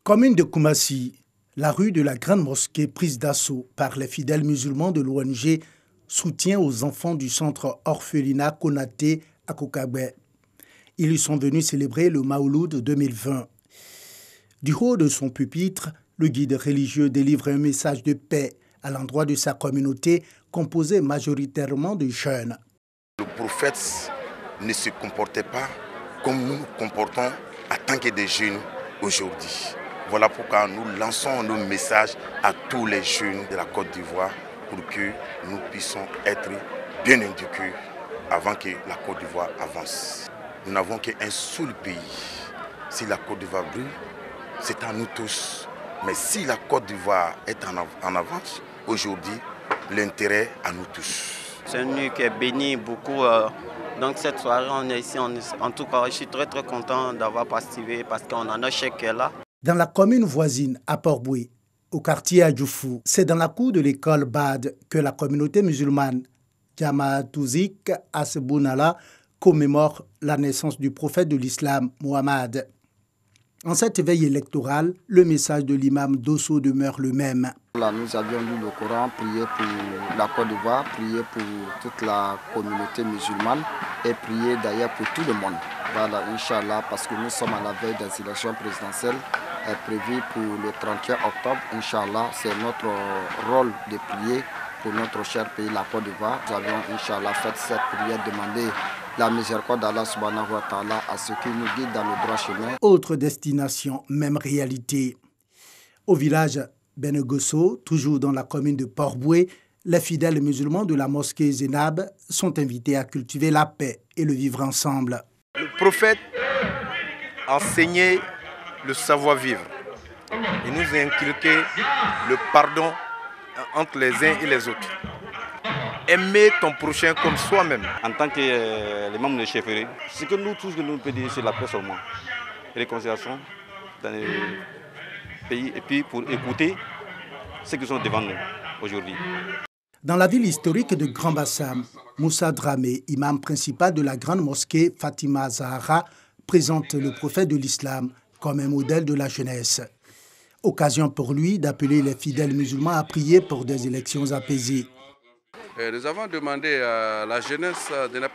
Commune de Koumassi, la rue de la Grande Mosquée prise d'assaut par les fidèles musulmans de l'ONG Soutien aux enfants du centre orphelinat Konaté à Kokabé. Ils y sont venus célébrer le Maouloud 2020. Du haut de son pupitre, le guide religieux délivre un message de paix à l'endroit de sa communauté composée majoritairement de jeunes. Le prophète ne se comportait pas comme nous nous comportons en tant que des jeunes aujourd'hui. Voilà pourquoi nous lançons nos messages à tous les jeunes de la Côte d'Ivoire pour que nous puissions être bien éduqués avant que la Côte d'Ivoire avance. Nous n'avons qu'un seul pays. Si la Côte d'Ivoire brille, c'est à nous tous. Mais si la Côte d'Ivoire est en avance, aujourd'hui, l'intérêt à nous tous. C'est une nuit qui est bénie beaucoup. Donc cette soirée, on est ici. En tout cas, je suis très content d'avoir participé parce qu'on a notre chèque qui est là. Dans la commune voisine, à Port-Boué, au quartier Adjoufou, c'est dans la cour de l'école Bad que la communauté musulmane Jamaatouzik Asebounala commémore la naissance du prophète de l'islam, Mohammed. En cette veille électorale, le message de l'imam Dosso demeure le même. Là, nous avions lu le Coran, prié pour la Côte d'Ivoire, prié pour toute la communauté musulmane et prié d'ailleurs pour tout le monde. Voilà, Inch'Allah, parce que nous sommes à la veille des élections présidentielles prévues pour le 31 octobre. Inch'Allah, c'est notre rôle de prier pour notre cher pays, la Côte d'Ivoire. Nous avions, Inch'Allah, fait cette prière, demandé la miséricorde d'Allah subhanahu wa ta'ala à ceux qui nous guident dans le droit chemin. Autre destination, même réalité. Au village Benegosso, toujours dans la commune de Port-Boué, les fidèles musulmans de la mosquée Zénab sont invités à cultiver la paix et le vivre ensemble. Le prophète enseignait le savoir-vivre. Il nous a inculqué le pardon entre les uns et les autres. Aimer ton prochain comme soi-même. En tant que les membres de chefferie, ce que nous tous nous pouvons dire, c'est la paix seulement. Réconciliation dans les pays et puis pour écouter ceux qui sont devant nous aujourd'hui. Dans la ville historique de Grand Bassam, Moussa Dramé, imam principal de la grande mosquée Fatima Zahra, présente le prophète de l'islam comme un modèle de la jeunesse. Occasion pour lui d'appeler les fidèles musulmans à prier pour des élections apaisées. Nous avons demandé à la jeunesse de ne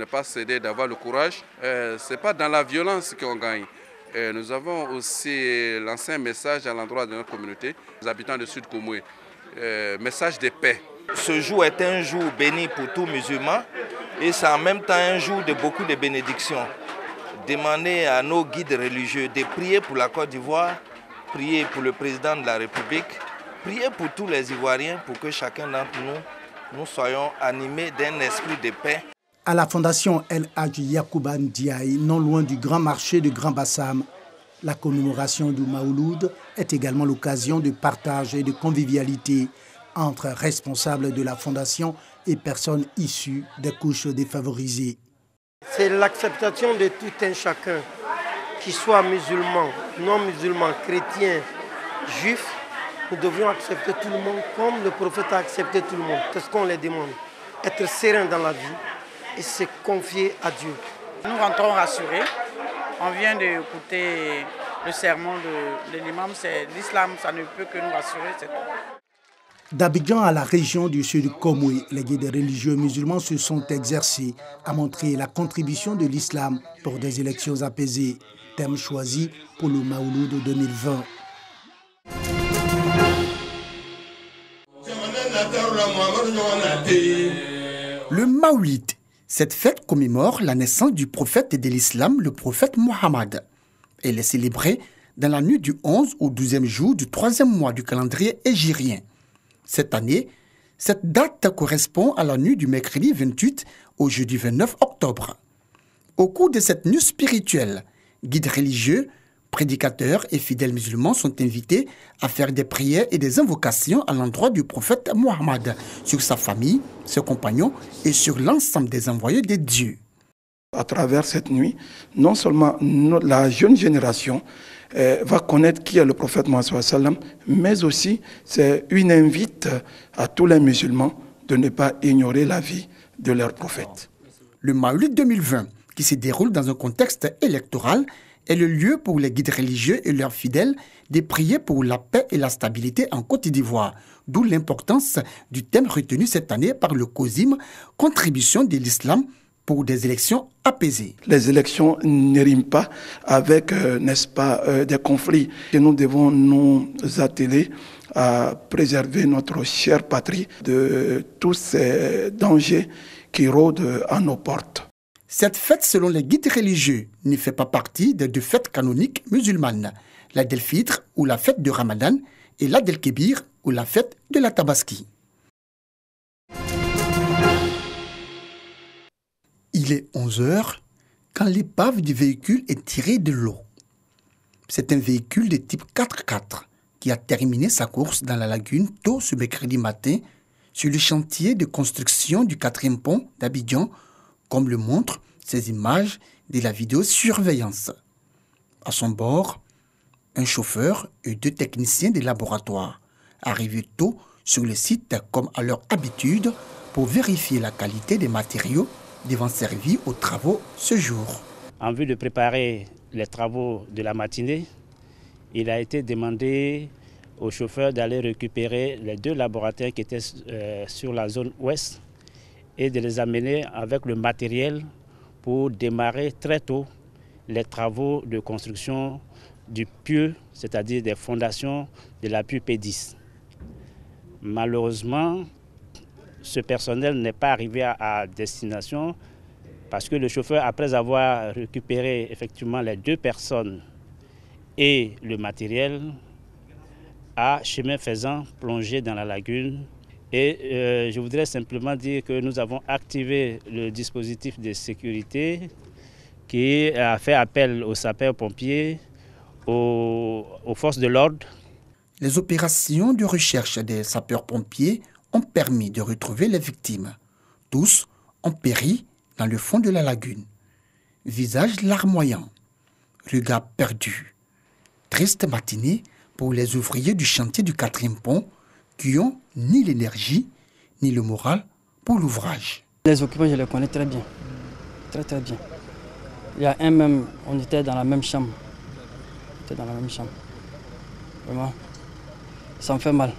pas céder, d'avoir le courage. Ce n'est pas dans la violence qu'on gagne. Nous avons aussi lancé un message à l'endroit de notre communauté, les habitants du Sud Komoué, message de paix. Ce jour est un jour béni pour tout musulman et c'est en même temps un jour de beaucoup de bénédictions. Demander à nos guides religieux de prier pour la Côte d'Ivoire, prier pour le président de la République, prier pour tous les Ivoiriens pour que chacun d'entre nous soyons animés d'un esprit de paix. À la fondation El Hadji Yacouba Ndiaye, non loin du grand marché de Grand Bassam, la commémoration du Maouloud est également l'occasion de partage et de convivialité entre responsables de la fondation et personnes issues des couches défavorisées. C'est l'acceptation de tout un chacun, qu'il soit musulman, non musulman, chrétien, juif. Nous devrions accepter tout le monde comme le prophète a accepté tout le monde. C'est ce qu'on les demande. Être serein dans la vie et se confier à Dieu. Nous rentrons rassurés. On vient d'écouter le sermon de l'imam. C'est l'islam, ça ne peut que nous rassurer. D'Abidjan à la région du Sud Komoué, les guides religieux musulmans se sont exercés à montrer la contribution de l'islam pour des élections apaisées. Thème choisi pour le Maouloud 2020. Le Maoulid, cette fête commémore la naissance du prophète de l'islam, le prophète Mohammed. Elle est célébrée dans la nuit du 11 au 12e jour du 3e mois du calendrier hégirien. Cette année, cette date correspond à la nuit du mercredi 28 au jeudi 29 octobre. Au cours de cette nuit spirituelle, guides religieux, prédicateurs et fidèles musulmans sont invités à faire des prières et des invocations à l'endroit du prophète Mohammed, sur sa famille, ses compagnons et sur l'ensemble des envoyés de Dieu. À travers cette nuit, non seulement la jeune génération va connaître qui est le prophète Mohammed, mais aussi c'est une invite à tous les musulmans de ne pas ignorer la vie de leur prophète. Le Maoulid 2020, qui se déroule dans un contexte électoral, est le lieu pour les guides religieux et leurs fidèles de prier pour la paix et la stabilité en Côte d'Ivoire, d'où l'importance du thème retenu cette année par le COSIM, contribution de l'islam pour des élections apaisées. Les élections ne riment pas avec, n'est-ce pas, des conflits. Et nous devons nous atteler à préserver notre chère patrie de tous ces dangers qui rôdent à nos portes. Cette fête, selon les guides religieux, ne fait pas partie des deux fêtes canoniques musulmanes, l'Aïd el-Fitr ou la fête de Ramadan et l'Aïd el-Kébir ou la fête de la Tabaski. Il est 11h quand l'épave du véhicule est tirée de l'eau. C'est un véhicule de type 4x4 qui a terminé sa course dans la lagune tôt ce mercredi matin sur le chantier de construction du 4e pont d'Abidjan, comme le montrent ces images de la vidéosurveillance. À son bord, un chauffeur et 2 techniciens des laboratoires, arrivés tôt sur le site comme à leur habitude pour vérifier la qualité des matériaux devant servir aux travaux ce jour. En vue de préparer les travaux de la matinée, il a été demandé au chauffeur d'aller récupérer les 2 laboratoires qui étaient sur la zone ouest et de les amener avec le matériel pour démarrer très tôt les travaux de construction du pieu, c'est-à-dire des fondations de l'appui P10. Malheureusement, ce personnel n'est pas arrivé à destination parce que le chauffeur, après avoir récupéré effectivement les 2 personnes et le matériel, a, chemin faisant, plongé dans la lagune. Et je voudrais simplement dire que nous avons activé le dispositif de sécurité qui a fait appel aux sapeurs-pompiers, aux forces de l'ordre. Les opérations de recherche des sapeurs-pompiers ont permis de retrouver les victimes. Tous ont péri dans le fond de la lagune. Visage larmoyant, regard perdu. Triste matinée pour les ouvriers du chantier du 4e pont qui ont ni l'énergie ni le moral pour l'ouvrage. Les occupants, je les connais très bien. Très très bien. Il y a un même, on était dans la même chambre. Vraiment, ça me fait mal.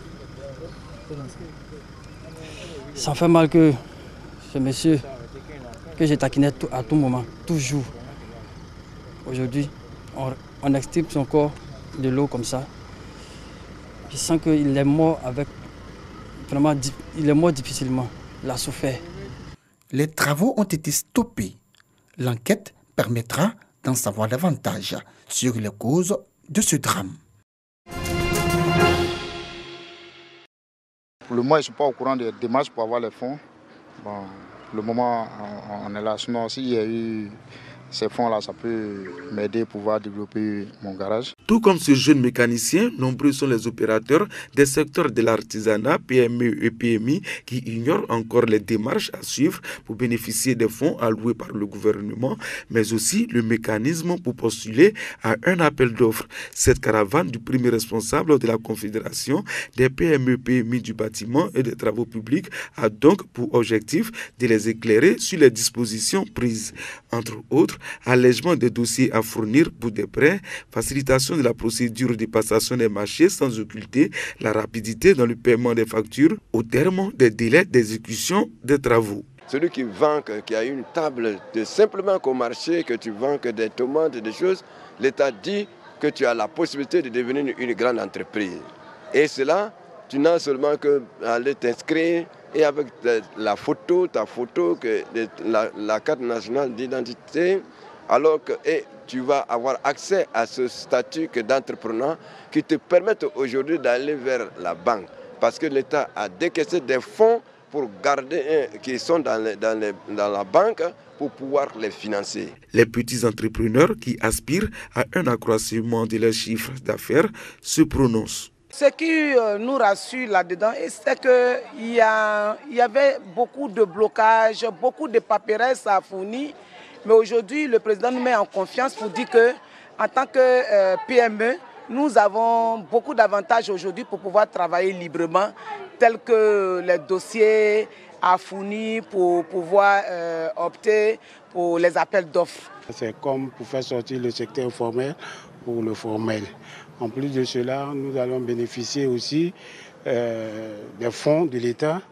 Ça me fait mal que ce monsieur, que j'ai taquiné à tout moment, toujours. Aujourd'hui, on extirpe son corps de l'eau comme ça. Je sens qu'il est mort avec... Vraiment, il est mort difficilement. Il a souffert. Les travaux ont été stoppés. L'enquête permettra d'en savoir davantage sur les causes de ce drame. Pour le moment, je ne suis pas au courant des démarches pour avoir les fonds. Bon, pour le moment, on est là. Sinon, s'il y a eu ces fonds-là, ça peut m'aider à pouvoir développer mon garage. Tout comme ce jeune mécanicien, nombreux sont les opérateurs des secteurs de l'artisanat, PME et PMI qui ignorent encore les démarches à suivre pour bénéficier des fonds alloués par le gouvernement, mais aussi le mécanisme pour postuler à un appel d'offres. Cette caravane du premier responsable de la Confédération des PME-PMI du bâtiment et des travaux publics a donc pour objectif de les éclairer sur les dispositions prises. Entre autres, allègement des dossiers à fournir pour des prêts, facilitation de la procédure de passation des marchés sans occulter la rapidité dans le paiement des factures au terme des délais d'exécution des travaux. Celui qui vend, qui a une table de simplement qu'au marché, que tu vends que des tomates, des choses, l'État dit que tu as la possibilité de devenir une grande entreprise. Et cela, tu n'as seulement qu'à aller t'inscrire et avec ta photo, la carte nationale d'identité, alors que tu vas avoir accès à ce statut d'entrepreneur qui te permet aujourd'hui d'aller vers la banque. Parce que l'État a décaissé des fonds pour garder, qui sont dans la banque pour pouvoir les financer. Les petits entrepreneurs qui aspirent à un accroissement de leurs chiffres d'affaires se prononcent. Ce qui nous rassure là-dedans, c'est qu'il y avait beaucoup de blocages, beaucoup de paperasses à fournir. Mais aujourd'hui, le président nous met en confiance pour dire qu'en tant que PME, nous avons beaucoup d'avantages aujourd'hui pour pouvoir travailler librement, tels que les dossiers à fournir pour pouvoir opter pour les appels d'offres. C'est comme pour faire sortir le secteur formel pour le formel. En plus de cela, nous allons bénéficier aussi des fonds de l'État.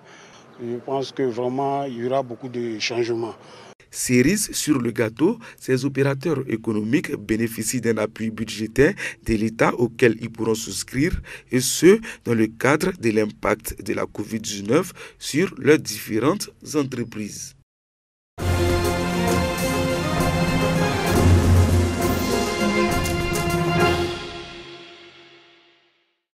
Je pense que vraiment il y aura beaucoup de changements. Cerise sur le gâteau, ces opérateurs économiques bénéficient d'un appui budgétaire de l'État auquel ils pourront souscrire, et ce, dans le cadre de l'impact de la COVID-19 sur leurs différentes entreprises.